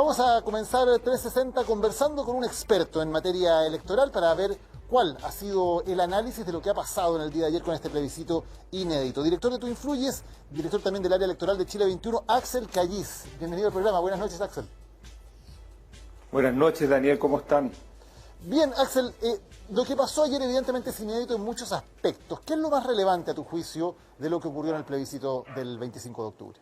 Vamos a comenzar 360 conversando con un experto en materia electoral para ver cuál ha sido el análisis de lo que ha pasado en el día de ayer con este plebiscito inédito. Director de Tú Influyes, director también del área electoral de Chile 21, Axel Callis. Bienvenido al programa. Buenas noches, Axel. Buenas noches, Daniel. ¿Cómo están? Bien, Axel, lo que pasó ayer evidentemente es inédito en muchos aspectos. ¿Qué es lo más relevante a tu juicio de lo que ocurrió en el plebiscito del 25 de octubre?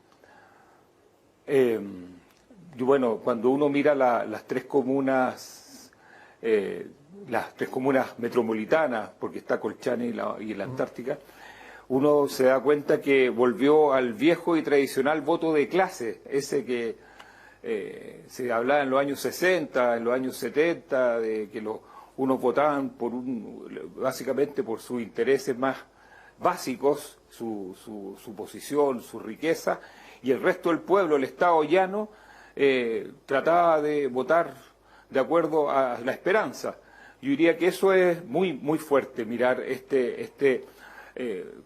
Bueno, cuando uno mira las tres comunas metropolitanas, porque está Colchane y la Antártica, uno se da cuenta que volvió al viejo y tradicional voto de clase, ese que se hablaba en los años 60, en los años 70, de que unos votaban básicamente por sus intereses más básicos, su posición, su riqueza, y el resto del pueblo, el Estado llano, trataba de votar de acuerdo a la esperanza. Yo diría que eso es muy, muy fuerte, mirar este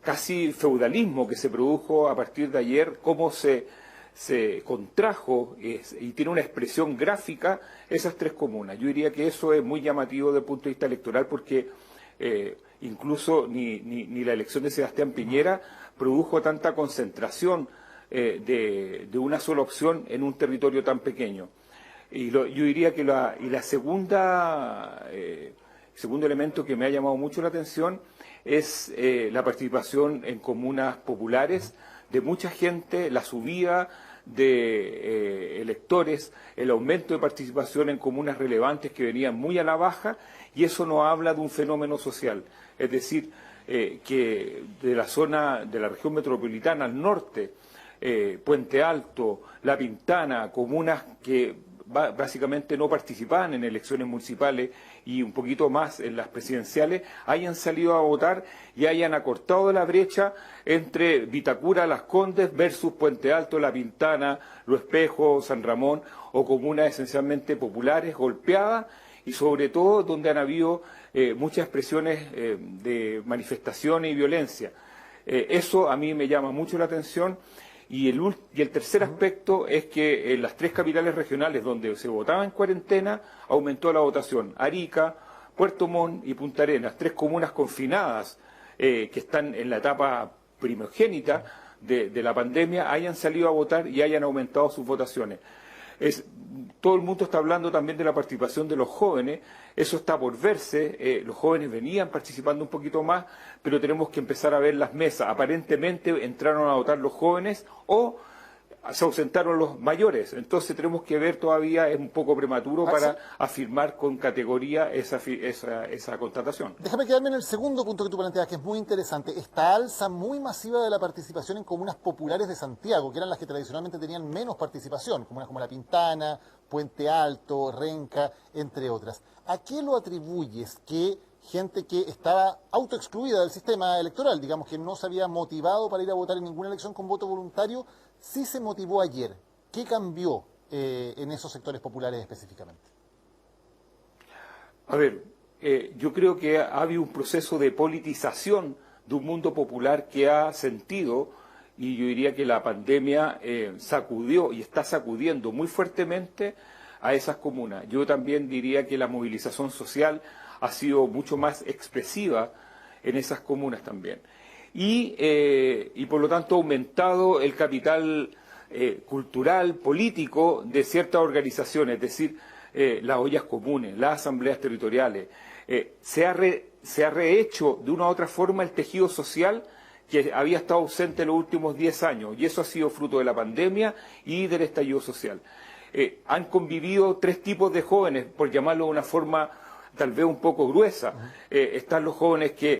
casi feudalismo que se produjo a partir de ayer, cómo se contrajo y tiene una expresión gráfica esas tres comunas. Yo diría que eso es muy llamativo desde el punto de vista electoral porque incluso ni la elección de Sebastián Piñera produjo tanta concentración de una sola opción en un territorio tan pequeño. Yo diría que segundo elemento que me ha llamado mucho la atención es la participación en comunas populares de mucha gente, la subida de electores, el aumento de participación en comunas relevantes que venían muy a la baja, y eso nos habla de un fenómeno social. Es decir, que de la zona, de la región metropolitana al norte, Puente Alto, La Pintana, comunas que básicamente no participaban en elecciones municipales y un poquito más en las presidenciales, hayan salido a votar y hayan acortado la brecha entre Vitacura, Las Condes versus Puente Alto, La Pintana, Lo Espejo, San Ramón, o comunas esencialmente populares, golpeadas, y sobre todo donde han habido muchas expresiones de manifestaciones y violencia. Eso a mí me llama mucho la atención. Y el tercer aspecto es que en las tres capitales regionales donde se votaba en cuarentena aumentó la votación. Arica, Puerto Montt y Punta Arenas, tres comunas confinadas que están en la etapa primogénita de la pandemia, hayan salido a votar y hayan aumentado sus votaciones. Todo el mundo está hablando también de la participación de los jóvenes, eso está por verse, los jóvenes venían participando un poquito más, pero tenemos que empezar a ver las mesas. Aparentemente entraron a votar los jóvenes o se ausentaron los mayores, entonces tenemos que ver todavía, es un poco prematuro para afirmar con categoría esa constatación. Déjame quedarme en el segundo punto que tú planteas, que es muy interesante, esta alza muy masiva de la participación en comunas populares de Santiago, que eran las que tradicionalmente tenían menos participación, comunas como La Pintana, Puente Alto, Renca, entre otras. ¿A qué lo atribuyes que gente que estaba autoexcluida del sistema electoral, digamos que no se había motivado para ir a votar en ninguna elección con voto voluntario, sí se motivó ayer? ¿Qué cambió en esos sectores populares específicamente? A ver, yo creo que ha habido un proceso de politización de un mundo popular que ha sentido, y yo diría que la pandemia sacudió y está sacudiendo muy fuertemente a esas comunas. Yo también diría que la movilización social ha sido mucho más expresiva en esas comunas también. Y por lo tanto ha aumentado el capital cultural, político de ciertas organizaciones, es decir, las ollas comunes, las asambleas territoriales. Se ha rehecho de una u otra forma el tejido social que había estado ausente en los últimos 10 años, y eso ha sido fruto de la pandemia y del estallido social. Han convivido tres tipos de jóvenes, por llamarlo de una forma tal vez un poco gruesa. Están los jóvenes que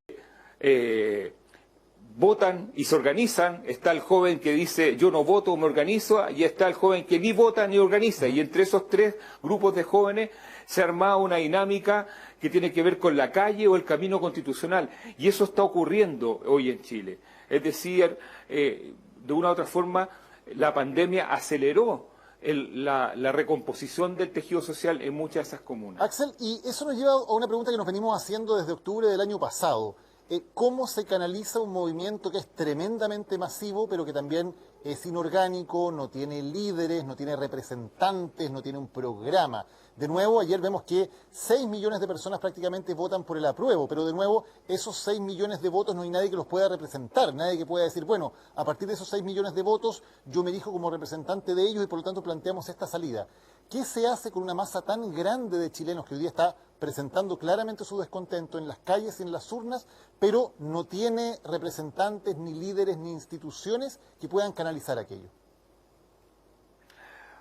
votan y se organizan, está el joven que dice yo no voto, me organizo, y está el joven que ni vota ni organiza, y entre esos tres grupos de jóvenes se ha armado una dinámica que tiene que ver con la calle o el camino constitucional, y eso está ocurriendo hoy en Chile. Es decir, de una u otra forma, la pandemia aceleró la recomposición del tejido social en muchas de esas comunas. Axel, y eso nos lleva a una pregunta que nos venimos haciendo desde octubre del año pasado. ¿Cómo se canaliza un movimiento que es tremendamente masivo, pero que también es inorgánico, no tiene líderes, no tiene representantes, no tiene un programa. De nuevo, ayer vemos que 6 millones de personas prácticamente votan por el apruebo, pero de nuevo, esos 6 millones de votos no hay nadie que los pueda representar, nadie que pueda decir, bueno, a partir de esos 6 millones de votos, yo me elijo como representante de ellos y por lo tanto planteamos esta salida. ¿Qué se hace con una masa tan grande de chilenos que hoy día está presentando claramente su descontento en las calles y en las urnas, pero no tiene representantes, ni líderes, ni instituciones que puedan canalizar aquello?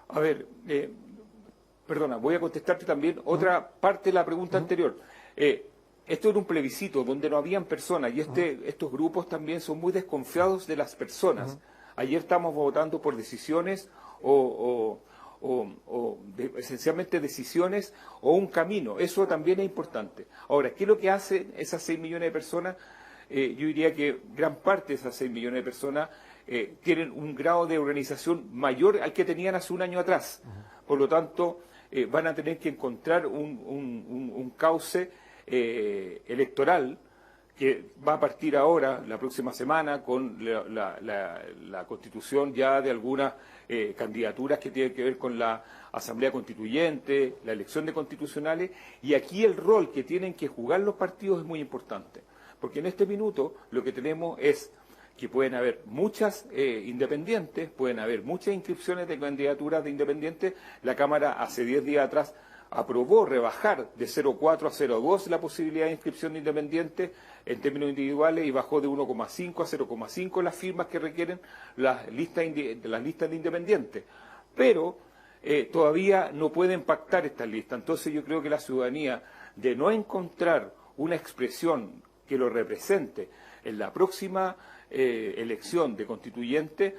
A ver, perdona, voy a contestarte también otra parte de la pregunta anterior. Esto era un plebiscito donde no habían personas y estos grupos también son muy desconfiados de las personas. Ayer estamos votando por decisiones esencialmente decisiones o un camino. Eso también es importante. Ahora, ¿qué es lo que hacen esas 6 millones de personas? Yo diría que gran parte de esas 6 millones de personas tienen un grado de organización mayor al que tenían hace un año atrás. Por lo tanto, van a tener que encontrar un cauce electoral que va a partir ahora, la próxima semana, con la constitución ya de algunas candidaturas que tienen que ver con la Asamblea Constituyente, la elección de constitucionales, y aquí el rol que tienen que jugar los partidos es muy importante, porque en este minuto lo que tenemos es que pueden haber muchas independientes, pueden haber muchas inscripciones de candidaturas de independientes. La Cámara hace 10 días atrás aprobó rebajar de 0,4 a 0,2 la posibilidad de inscripción de independientes en términos individuales y bajó de 1,5 a 0,5 las firmas que requieren las listas de independientes. Pero todavía no pueden pactar estas listas. Entonces yo creo que la ciudadanía, de no encontrar una expresión que lo represente en la próxima elección de constituyente,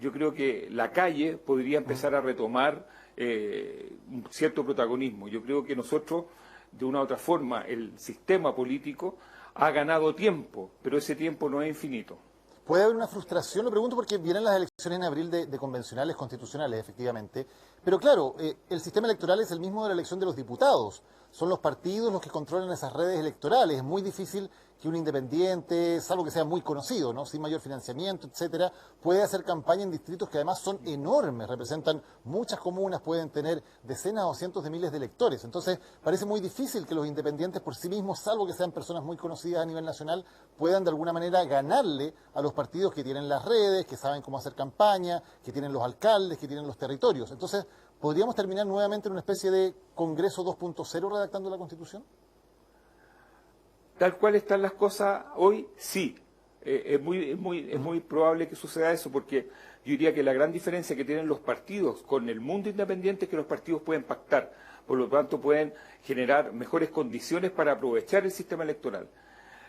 yo creo que la calle podría empezar a retomar un cierto protagonismo. Yo creo que nosotros, de una u otra forma, el sistema político ha ganado tiempo, pero ese tiempo no es infinito. ¿Puede haber una frustración? Lo pregunto porque vienen las elecciones en abril de convencionales constitucionales, efectivamente. Pero claro, el sistema electoral es el mismo de la elección de los diputados. Son los partidos los que controlan esas redes electorales. Es muy difícil que un independiente, salvo que sea muy conocido, ¿no?, sin mayor financiamiento, etcétera, puede hacer campaña en distritos que además son enormes, representan muchas comunas, pueden tener decenas o cientos de miles de electores. Entonces, parece muy difícil que los independientes por sí mismos, salvo que sean personas muy conocidas a nivel nacional, puedan de alguna manera ganarle a los partidos que tienen las redes, que saben cómo hacer campaña, que tienen los alcaldes, que tienen los territorios. Entonces, ¿podríamos terminar nuevamente en una especie de Congreso 2.0 redactando la Constitución? Tal cual están las cosas hoy, sí. Es muy probable que suceda eso, porque yo diría que la gran diferencia que tienen los partidos con el mundo independiente es que los partidos pueden pactar, por lo tanto pueden generar mejores condiciones para aprovechar el sistema electoral.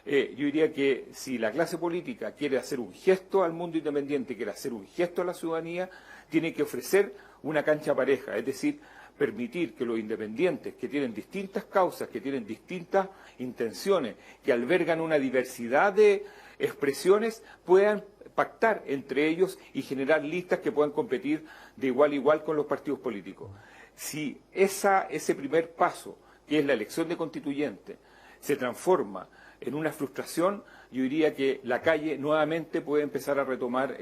Yo diría que si la clase política quiere hacer un gesto al mundo independiente, quiere hacer un gesto a la ciudadanía, tiene que ofrecer una cancha pareja, es decir, permitir que los independientes, que tienen distintas causas, que tienen distintas intenciones, que albergan una diversidad de expresiones, puedan pactar entre ellos y generar listas que puedan competir de igual a igual con los partidos políticos. Si ese primer paso, que es la elección de constituyente, se transforma en una frustración, yo diría que la calle nuevamente puede empezar a retomar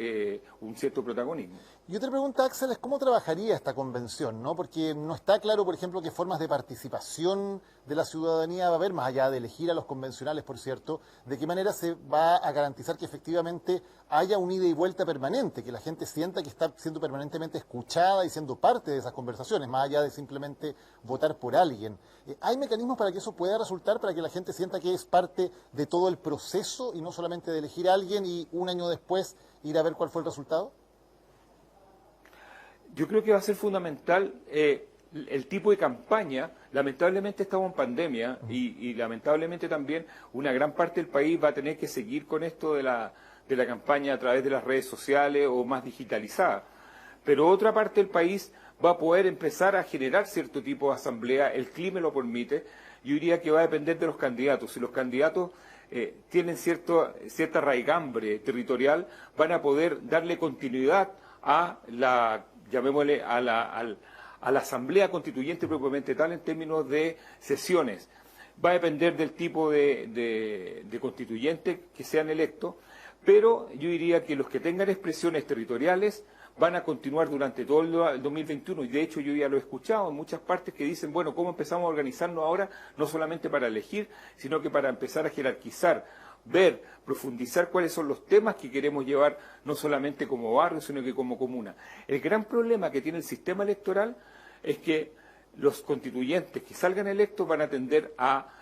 un cierto protagonismo. Y otra pregunta, Axel, es cómo trabajaría esta convención, ¿no? Porque no está claro, por ejemplo, qué formas de participación de la ciudadanía va a haber, más allá de elegir a los convencionales, por cierto, de qué manera se va a garantizar que efectivamente haya un ida y vuelta permanente, que la gente sienta que está siendo permanentemente escuchada y siendo parte de esas conversaciones, más allá de simplemente votar por alguien. ¿Hay mecanismos para que eso pueda resultar, para que la gente sienta que es parte de todo el proceso y no solamente de elegir a alguien y un año después ir a ver cuál fue el resultado? Yo creo que va a ser fundamental el tipo de campaña. Lamentablemente estamos en pandemia y lamentablemente también una gran parte del país va a tener que seguir con esto de la campaña a través de las redes sociales o más digitalizada. Pero otra parte del país va a poder empezar a generar cierto tipo de asamblea, el clima lo permite. Yo diría que va a depender de los candidatos. Si los candidatos tienen cierta raigambre territorial, van a poder darle continuidad a llamémosle, a la asamblea constituyente propiamente tal en términos de sesiones. Va a depender del tipo de constituyentes que sean electos, pero yo diría que los que tengan expresiones territoriales van a continuar durante todo el 2021, y de hecho yo ya lo he escuchado en muchas partes que dicen, bueno, ¿cómo empezamos a organizarnos ahora? No solamente para elegir, sino que para empezar a jerarquizar, ver, profundizar cuáles son los temas que queremos llevar, no solamente como barrio, sino que como comuna. El gran problema que tiene el sistema electoral es que los constituyentes que salgan electos van a tender a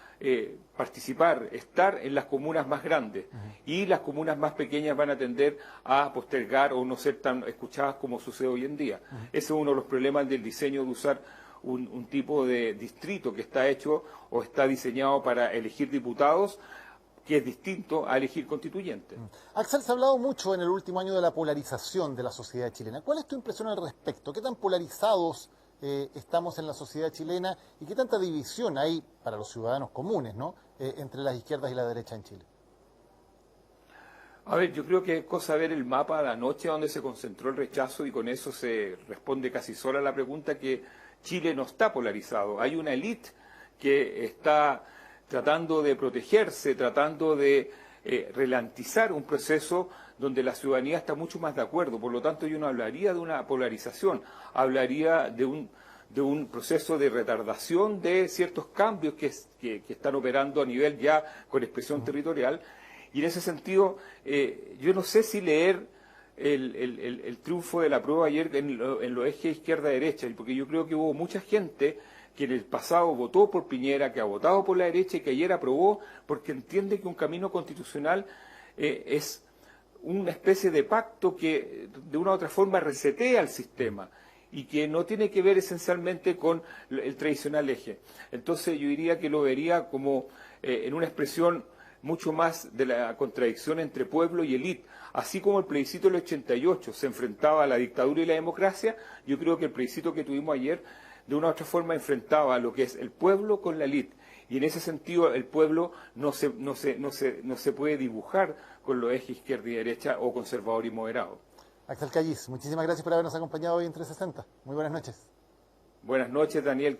participar, estar en las comunas más grandes, y las comunas más pequeñas van a tender a postergar o no ser tan escuchadas como sucede hoy en día. Ese es uno de los problemas del diseño de usar un tipo de distrito que está hecho o está diseñado para elegir diputados, que es distinto a elegir constituyentes. Axel, se ha hablado mucho en el último año de la polarización de la sociedad chilena. ¿Cuál es tu impresión al respecto? ¿Qué tan polarizados estamos en la sociedad chilena y qué tanta división hay para los ciudadanos comunes, ¿no? Entre las izquierdas y la derecha en Chile? A ver, yo creo que es cosa ver el mapa de la noche donde se concentró el rechazo, y con eso se responde casi sola la pregunta, que Chile no está polarizado. Hay una élite que está tratando de protegerse, tratando de ralentizar un proceso donde la ciudadanía está mucho más de acuerdo. Por lo tanto, yo no hablaría de una polarización, hablaría de un proceso de retardación de ciertos cambios que están operando a nivel ya con expresión territorial. Y en ese sentido, yo no sé si leer el triunfo de la prueba ayer en los ejes izquierda-derecha, porque yo creo que hubo mucha gente que en el pasado votó por Piñera, que ha votado por la derecha y que ayer aprobó, porque entiende que un camino constitucional es una especie de pacto que de una u otra forma resetea el sistema y que no tiene que ver esencialmente con el tradicional eje. Entonces yo diría que lo vería como en una expresión mucho más de la contradicción entre pueblo y élite. Así como el plebiscito del 88 se enfrentaba a la dictadura y la democracia, yo creo que el plebiscito que tuvimos ayer de una u otra forma enfrentaba a lo que es el pueblo con la élite. Y en ese sentido el pueblo no se puede dibujar con los ejes izquierda y derecha o conservador y moderado. Axel Callis, muchísimas gracias por habernos acompañado hoy en 360. Muy buenas noches. Buenas noches, Daniel.